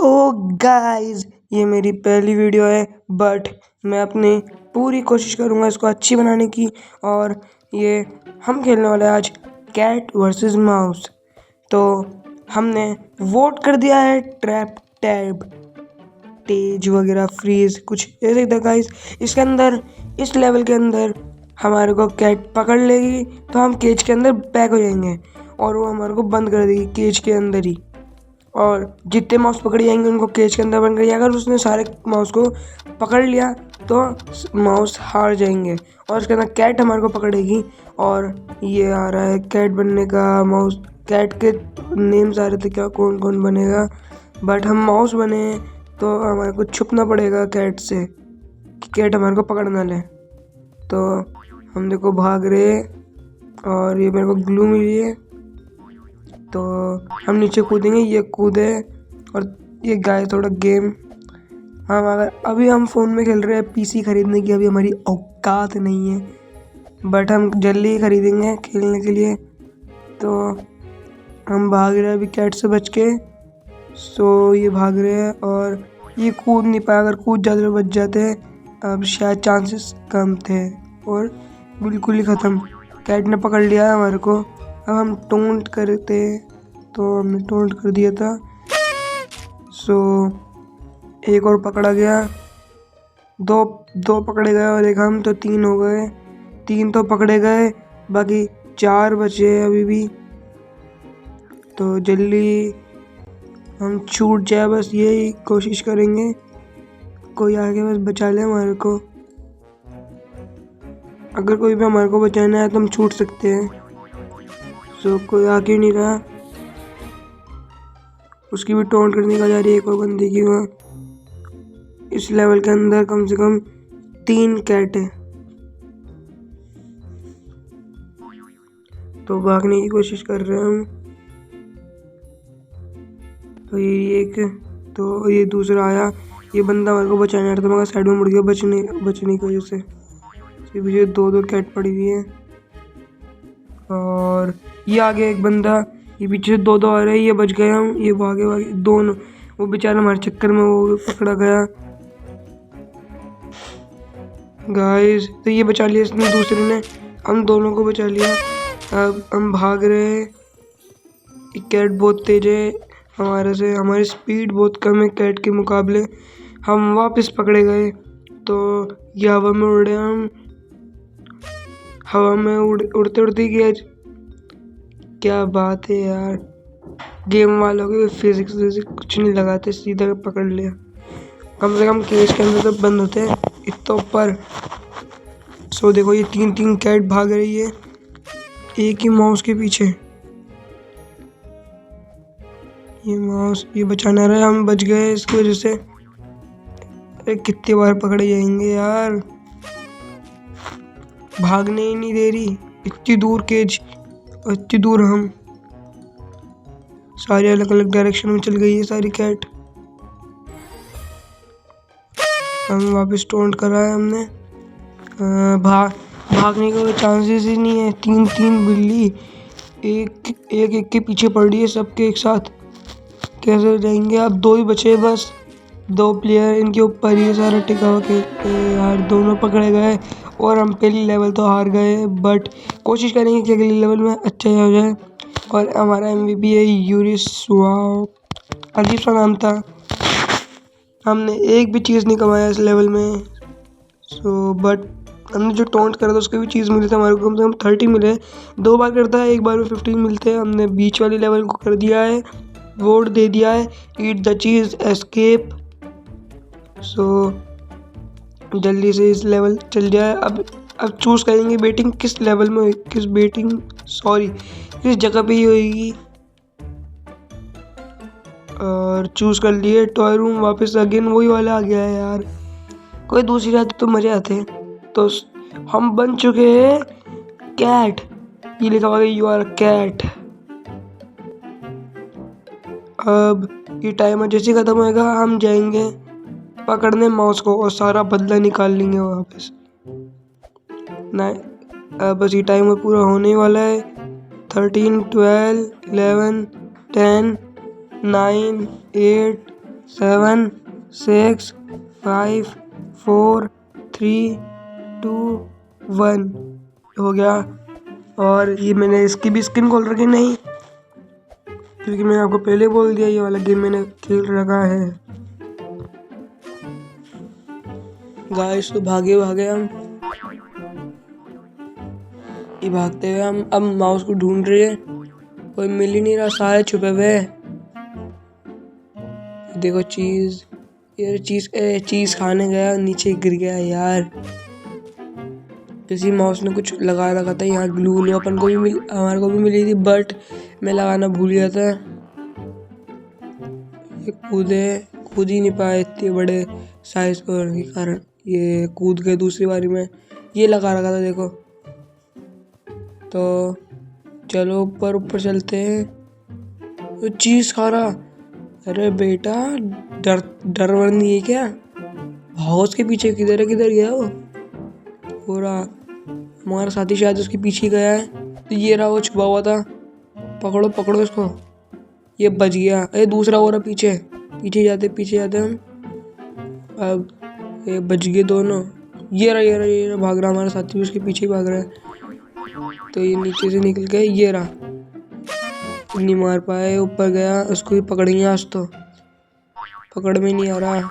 So guys, ये मेरी पहली वीडियो है बट मैं अपनी पूरी कोशिश करूँगा इसको अच्छी बनाने की। और ये हम खेलने वाले आज कैट वर्सेस माउस। तो हमने वोट कर दिया है ट्रैप, टैब, तेज वगैरह, फ्रीज, कुछ ऐसे था गाइस। इसके अंदर, इस लेवल के अंदर हमारे को कैट पकड़ लेगी तो हम केज के अंदर पैक हो जाएंगे और वो हमारे को बंद कर देगी केज के अंदर ही। और जितने माउस पकड़ जाएंगे उनको केज के अंदर बंद कर दिया। अगर उसने सारे माउस को पकड़ लिया तो माउस हार जाएंगे और उसके अंदर कैट हमारे को पकड़ेगी। और ये आ रहा है कैट बनने का माउस, कैट के नेम्स आ रहे थे क्या कौन कौन बनेगा, बट हम माउस बने तो हमारे को छुपना पड़ेगा कैट से कि कैट हमारे को पकड़ ना ले। तो हम देखो भाग रहे और ये मेरे को ग्लू मिली है तो हम नीचे कूदेंगे। ये कूदे और ये गाय थोड़ा गेम। हम अगर अभी हम फ़ोन में खेल रहे हैं, पीसी खरीदने की अभी हमारी औकात नहीं है, बट हम जल्दी ही खरीदेंगे खेलने के लिए। तो हम भाग रहे हैं अभी कैट से बच के। सो ये भाग रहे हैं और ये कूद नहीं पाया, अगर कूद जाते तो बच जाते। अब शायद चांसेस कम थे और बिल्कुल ही ख़त्म। कैट ने पकड़ लिया है हमारे को। अब हम टोंट करते तो हमने टोंट कर दिया था। सो एक और पकड़ा गया, दो पकड़े गए और एक हम, तो 3 हो गए। 3 तो पकड़े गए, बाकी 4 बचे हैं अभी भी। तो जल्दी हम छूट जाए बस यही कोशिश करेंगे, कोई आगे बस बचा ले हमारे को। अगर कोई भी हमारे को बचाना है तो हम छूट सकते हैं। सो कोई आगे नहीं रहा, उसकी भी टोंट करने का जा रही है एक और बंदे की। वहाँ इस लेवल के अंदर कम से कम 3 कैट है तो भागने की कोशिश कर रहे हैं हम। तो ये एक, तो ये दूसरा आया, ये बंदा हमारे को बचाने आ रहा था मगर साइड में मुड़ गया बचने की वजह से। इसके पीछे 2 कैट पड़ी हुई है और ये आगे एक बंदा, ये पीछे 2 आ रहे हैं, ये बच गए हम। ये भागे दोनों, वो बेचारा हमारे चक्कर में वो पकड़ा गया गाइस। तो ये बचा लिया इसने, दूसरे ने हम दोनों को बचा लिया। अब हम भाग रहे हैं। कैट बहुत तेज है हमारे से, हमारी स्पीड बहुत कम है कैट के मुकाबले। हम वापस पकड़े गए तो ये हवा में उड़े हम, हवा में उड़ते उड़ते गए। क्या बात है यार, गेम वालों के फिजिक्स कुछ नहीं लगाते, सीधा पकड़ लिया। कम से कम केज के अंदर तो बंद होते हैं इतना ऊपर। सो देखो ये 3 कैट भाग रही है एक ही माउस के पीछे। ये माउस ये बचाना रहा, हम बच गए इसकी वजह से। अरे कितनी बार पकड़े जाएंगे यार, भागने ही नहीं दे रही। इतनी दूर केज और इतनी दूर हम, सारी अलग अलग डायरेक्शन में चल गई है सारी कैट। हम वापस टोंट करा है हमने। भागने का चांसेस ही नहीं है। 3 बिल्ली एक के पीछे पड़ रही है सबके एक साथ, कैसे जाएंगे। अब 2 ही बचे बस, 2 प्लेयर, इनके ऊपर ही सारा टिका हुआ के यार। दोनों पकड़े गए और हम पहली लेवल तो हार गए, बट कोशिश करेंगे कि अगले लेवल में अच्छा हो जाए। और हमारा MVP है यूरिस, अजीब सा नाम था। हमने एक भी चीज़ नहीं कमाया इस लेवल में। सो बट हमने जो टोंट करा था उसके भी चीज़ मिली थी हमारे को, कम से कम 30 मिले। 2 बार करता है, एक बार में 15 मिलते हैं। हमने बीच वाली लेवल को कर दिया है, वोट दे दिया है, ईट द चीज़, एस्केप। सो जल्दी से इस लेवल चल जाए। अब चूज़ करेंगे बेटिंग किस लेवल में, किस जगह पे ही होगी। और चूज़ कर लिए टॉय रूम। वापस अगेन वही वाला आ गया है यार, कोई दूसरी आती तो मज़े आते। तो हम बन चुके हैं कैट, ये लिखा हुआ है यू आर कैट। अब ये टाइमर जैसे ख़त्म होएगा हम जाएंगे पकड़ने माउस को और सारा बदला निकाल लेंगे वापस। अब बस ये टाइमर पूरा होने वाला है। 13, 12, 11, 10, 9, 8, 7 6 5 4 3 2 1 हो गया। और ये मैंने इसकी भी स्किन खोल रखी नहीं, क्योंकि मैंने आपको पहले बोल दिया ये वाला गेम मैंने खेल रखा है। गाइस तो भागे भागे हम, ये भागते हुए हम अब माउस को ढूंढ रहे हैं, कोई मिल ही नहीं रहा, सारे छुपे हुए। देखो चीज, ये चीज खाने गया, नीचे गिर गया यार। किसी माउस ने कुछ लगा रखा था यहाँ, ग्लू व्लू अपन को भी हमारे को भी मिली थी, बट मैं लगाना भूल गया था। ये कूद ही नहीं पाए इतने बड़े साइज के कारण, ये कूद गए दूसरी बारी में। ये लगा रखा था देखो। तो चलो ऊपर चलते हैं। तो चीज खा रहा, अरे बेटा डर वर नहीं है क्या? हाउस के पीछे किधर गया वो? हो रहा हमारा साथी शायद उसके पीछे गया है। तो ये रहा, वो छुपा हुआ था, पकड़ो इसको। ये बच गया। अरे दूसरा हो रहा पीछे जाते हम। अब ये बच गए दोनों। ये रहा भाग रहा, हमारा साथी भी उसके पीछे भाग रहा है। तो ये नीचे से निकल गए, ये रहा, नहीं मार पाए, ऊपर गया, उसको भी पकड़ेंगे आज तो। पकड़ में नहीं आ रहा,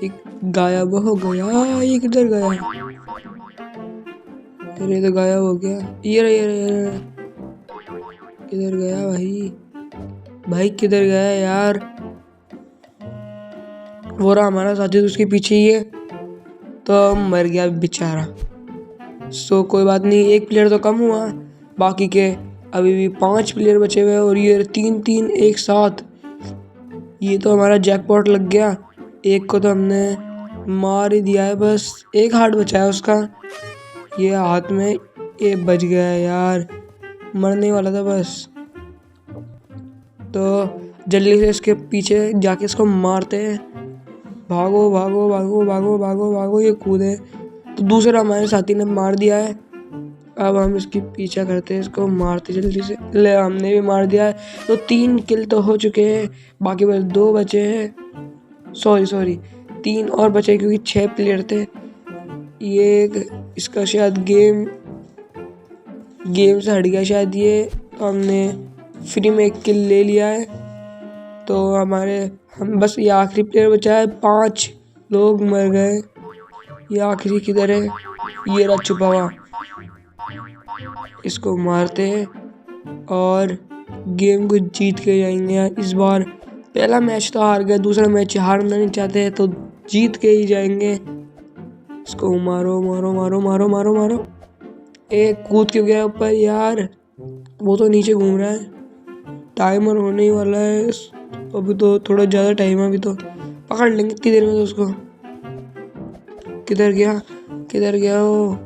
एक गायब हो गया। ये किधर गया? अरे तो गायब हो गया। ये रहा, किधर गया भाई किधर गया यार? वो रहा हमारा साथी, तो उसके पीछे ही है। तो मर गया बेचारा। सो कोई बात नहीं, एक प्लेयर तो कम हुआ, बाकी के अभी भी 5 प्लेयर बचे हुए। और ये 3 एक साथ, ये तो हमारा जैकपॉट लग गया। एक को तो हमने मार ही दिया है, बस एक हार्ट बचा है उसका, ये हाथ में। ये बच गया है यार, मरने वाला था बस। तो जल्दी से इसके पीछे जाके इसको मारते हैं। भागो, ये कूदे। तो दूसरा हमारे साथी ने मार दिया है। अब हम इसकी पीछा करते हैं, इसको मारते जल्दी से। ले हमने भी मार दिया है। तो 3 किल तो हो चुके हैं, बाकी बस 2 बचे हैं। सॉरी 3 और बचे, क्योंकि 6 प्लेयर थे। ये इसका शायद गेम से हट गया शायद ये। तो हमने फ्री में 1 किल ले लिया है। तो हम बस ये आखिरी प्लेयर बचा है, 5 लोग मर गए। ये आखिरी किधर है? ये रहा छुपा हुआ, इसको मारते हैं और गेम को जीत के जाएंगे इस बार। पहला मैच तो हार गए, दूसरा मैच हारना नहीं चाहते तो जीत के ही जाएंगे। इसको मारो। एक कूद के गया ऊपर यार, वो तो नीचे घूम रहा है। टाइमर होने ही वाला है, अभी तो थोड़ा ज़्यादा टाइम है, अभी तो पकड़ लेंगे इतनी देर में। तो उसको किधर गया वो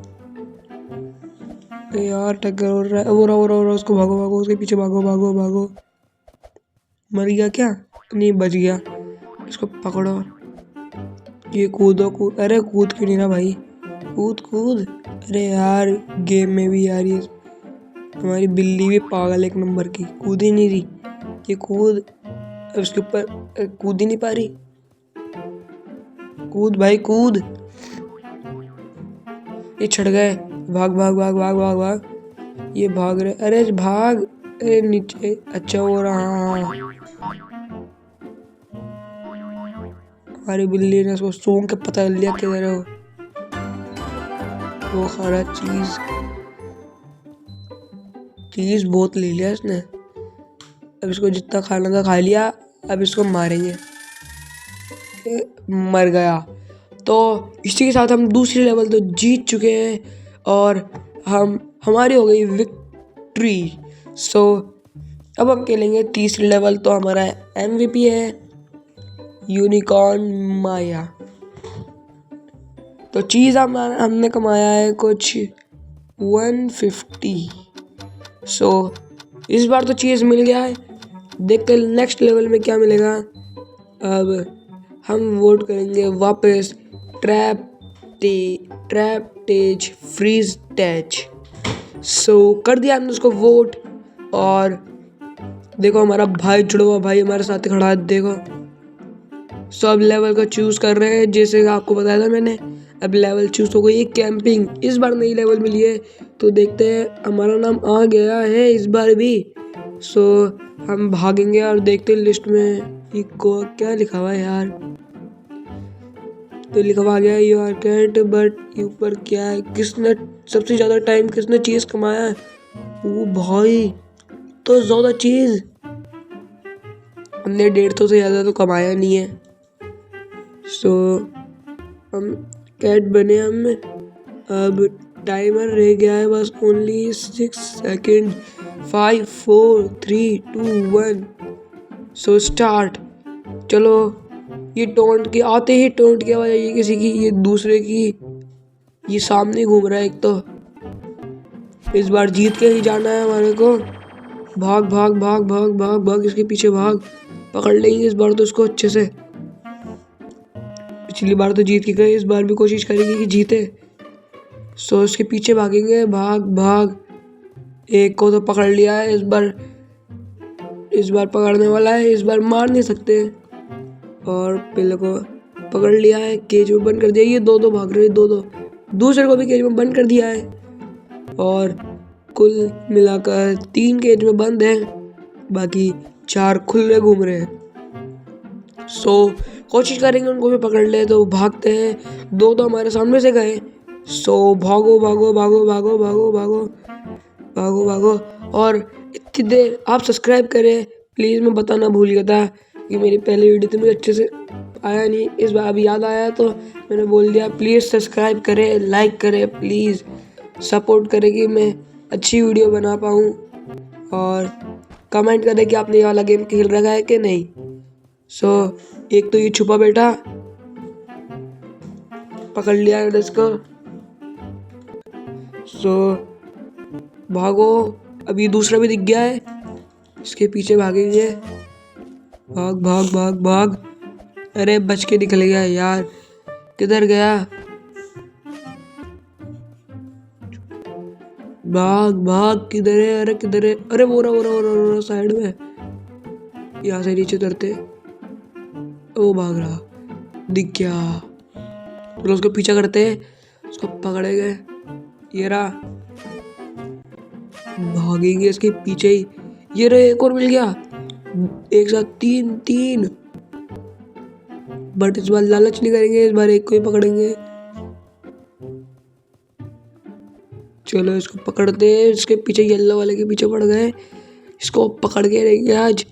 यार? टक्कर हो रहा है, वो रहा, उसको भागो, उसके पीछे भागो। मर गया क्या? नहीं, बच गया। इसको पकड़ो, ये कूदो। अरे कूद क्यों नहीं रहा भाई? कूद। अरे यार गेम में भी यार ये हमारी बिल्ली भी पागल, एक नंबर की, कूद ही नहीं रही। ये कूद, उसके ऊपर कूद ही नहीं पा रही। कूद भाई कूद। ये छड़ गए, भाग। ये भाग रहे, अरे भाग, अरे नीचे। अच्छा हो रहा, हमारी बिल्ली ने उसको सूंघ के पता लिया किधर है वो खा रहा चीज बहुत ले लिया इसने। अब इसको जितना खाना था खा लिया, अब इसको मारेंगे। मर गया। तो इसी के साथ हम दूसरी लेवल तो जीत चुके हैं और हमारी हो गई विक्ट्री। सो अब हम खेलेंगे तीसरी लेवल। तो हमारा MVP है यूनिकॉर्न माया। तो चीज़ हमने कमाया है कुछ 150। सो इस बार तो चीज़ मिल गया है, देखते नेक्स्ट लेवल में क्या मिलेगा। अब हम वोट करेंगे वापस ट्रैप तेज फ्रीज टैच। सो कर दिया हमने उसको वोट। और देखो हमारा भाई जुड़वा भाई हमारे साथ खड़ा है, देखो सब लेवल का चूज कर रहे हैं, जैसे आपको बताया था मैंने। अब लेवल चूज हो गई है कैंपिंग। इस बार नई लेवल मिली है, तो देखते हैं। हमारा नाम आ गया है इस बार भी। सो हम भागेंगे और देखते हैं लिस्ट में क्या लिखा हुआ है यार। तो लिखा हुआ गया यू आर कैट, बट ये ऊपर क्या है? किसने सबसे ज्यादा टाइम किसने चीज कमाया है? वो भाई तो ज्यादा चीज हमने 150 से ज्यादा तो कमाया नहीं है। सो हम कैट बने हम। अब टाइमर रह गया है बस ओनली 6 सेकेंड। 5 4 3 2 1। So start. चलो, ये टोंट की आते ही टोंट की आवाज आई किसी की, ये दूसरे की। ये सामने घूम रहा है एक तो। इस बार जीत के ही जाना है हमारे को। भाग भाग भाग भाग भाग भाग, इसके पीछे भाग। पकड़ लेंगे इस बार तो इसको अच्छे से। पिछली बार तो जीत के गए, इस बार भी कोशिश करेंगे कि जीते। सो इसके पीछे भागेंगे, भाग भाग। एक को तो पकड़ लिया है इस बार पकड़ने वाला है, इस बार मार नहीं सकते। और पहले को पकड़ लिया है, केज में बंद कर दिया। ये दो भाग रहे हैं, दो दूसरे को भी केज में बंद कर दिया है। और कुल मिलाकर 3 केज में बंद है, बाकी 4 खुले घूम रहे हैं। सो कोशिश करेंगे उनको भी पकड़ ले। तो भागते हैं, दो तो हमारे सामने से गए। सो भागो भागो भागो भागो भागो भागो भागो भागो। और इतनी देर आप सब्सक्राइब करें प्लीज़। मैं बताना भूल गया था कि मेरी पहली वीडियो तो मुझे अच्छे से आया नहीं, इस बार अभी याद आया तो मैंने बोल दिया। प्लीज़ सब्सक्राइब करें, लाइक करें, प्लीज़ सपोर्ट करें कि मैं अच्छी वीडियो बना पाऊँ। और कमेंट करें कि आपने ये वाला गेम खेल रखा है कि नहीं। सो एक तो ये छुपा बैठा, पकड़ लिया है इसको। सो भागो, अभी दूसरा भी दिख गया है, इसके पीछे भागेंगे। भाग भाग भाग भाग। अरे बच के निकल गया यार, किधर गया? भाग भाग, किधर है? अरे किधर है? अरे वो रहा साइड में। यहाँ से नीचे उतरते। ओ भाग रहा, दिख गया। चलो उसको पीछा करते हैं, उसको पकड़ेंगे। ये रहा, भागेंगे इसके पीछे ही। ये रहा, एक और मिल गया। एक साथ 3 बट इस बार लालच नहीं करेंगे, इस बार एक को ही पकड़ेंगे। चलो इसको पकड़ते हैं, इसके पीछे येलो वाले के पीछे पड़ गए। इसको पकड़ के रहेंगे आज।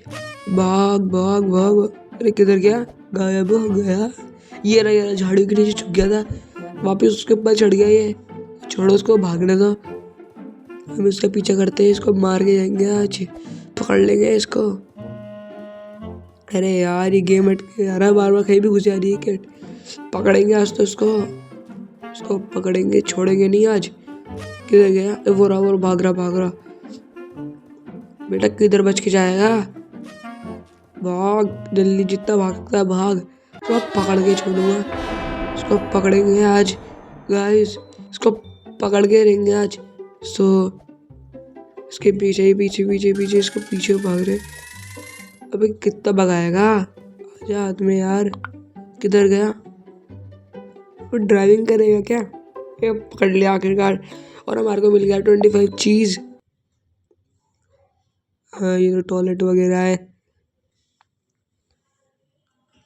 भाग भाग भाग। अरे किधर गया? गायब हो गया। ये रहा झाड़ू के नीचे छुप गया था, वापिस उसके ऊपर चढ़ गया। ये छोड़ो उसको, भागने दो। हम इसका पीछा करते हैं, इसको मार के जाएंगे आज। पकड़ लेंगे इसको। अरे यार ये गेम हट के यार, बार बार कहीं भी घुस जा रही है कैट। पकड़ेंगे आज तो इसको पकड़ेंगे, छोड़ेंगे नहीं आज। किधर गया? वो रहा, भाग रहा। बेटा किधर बच के जाएगा? भाग जल्दी, जितना भाग सकता है भाग। तो अब पकड़ के छोड़ूंगा, इसको पकड़ेंगे आज गाइस। इसको पकड़ के रहेंगे आज। सो इसके पीछे इसको पीछे भाग रहे। अबे कितना भगाएगा? आजा हाथ में यार। किधर गया? वो ड्राइविंग करेगा क्या? ये पकड़ लिया आखिरकार। और हमारे को मिल गया 25 चीज। हाँ ये तो टॉयलेट वगैरह है।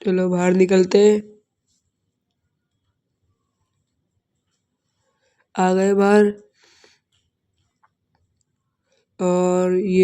चलो बाहर निकलते हैं। आ गए बाहर। और ये